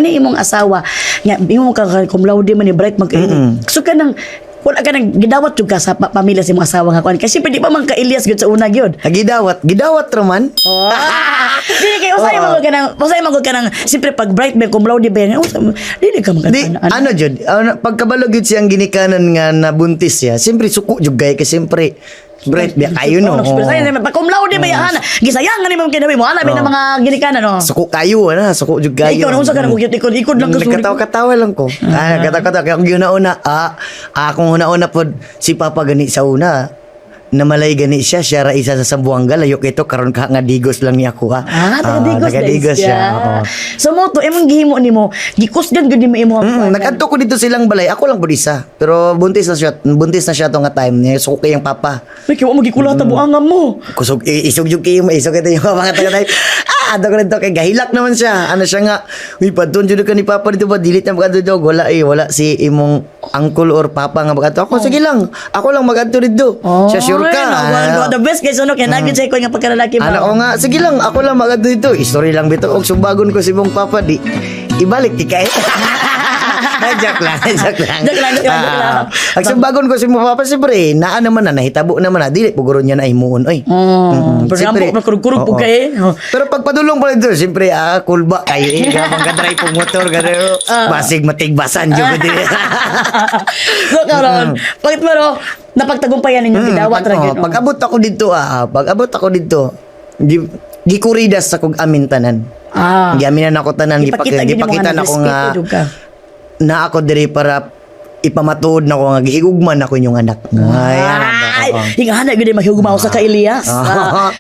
kani imong asawa nga imong ka cum laude man ni bright so kanang wala ka nang gidawat jud ka sa pamilya sa imong asawa nga kuan kasi pwede pa man ka Elias gyud sa una gyud. Gidawat raman. Oh. Dili kay usay mo ka nang siyempre pag bright ba cum laude ba yan dili ka man Di, ano jud, pagkabalo gyud siyang ginikanan nga nabuntis siya. Siyempre suko jud gay kasi siyempre bright biya kayo no. Pag cum laude ba yan gisayangan ni mo kinabi mo ana ba ng mga ginikanan no. Suko kayo na, suko jud gayo. Ikaw na unsa ka nang ikod lang ka suri. Katawa lang ko. Katawa kaya kung una akong una pod si Papa gani sa una. Namalay gani siya ra isa sa Sambuanga layo kito karon ka nga digos lang ni ako ha. Taga-digos siya. So mo to imong gihimo nimo gikusgan gud nimo imo. Nag-adto ko dito silang balay. Ako lang pod isa. Pero buntis na siya to nga time niya. Suko kayang papa. May kiwa mo gikulata buangan mo. Kusog isog jud kayo maisog ito yung mga taga tayo. Ato ko nito kay gahilak naman siya. Ano siya nga, uy padton jud ka ni papa dito ba dilit na magadto dog wala si imong uncle or papa nga magadto. Ako sige lang. Ako lang magadto dito. Siya sure ka. The best kay suno kay nagid say ko nga pagkalalaki ba. Ano ko nga, sige lang, ako lang magadto dito. Story lang bito og sumbagon ko si imong papa di. Ibalik ti kay. Joke lang. Ang sumbagon ko si imong papa siyempre, naa naman na nahitabo naman na dili puguro niya na imuon oy. Siyempre kurug-kurug pug kay. Pero pagpadulong pa dito, siyempre kulba kay gamang gadray pong motor gadro. Basig matigbasan jud di. So karon, pagit mo napagtagumpayan ninyo gidawat ra gyud. Pag-abot ako dito, gikuridas sa kog amin tanan. Giaminan ako tanan, gipakita na ko nga na ako diri para ipamatuod na ko nga gihigugman ako inyong anak. Ay, hingana gyud mahigugma sa ka Elias.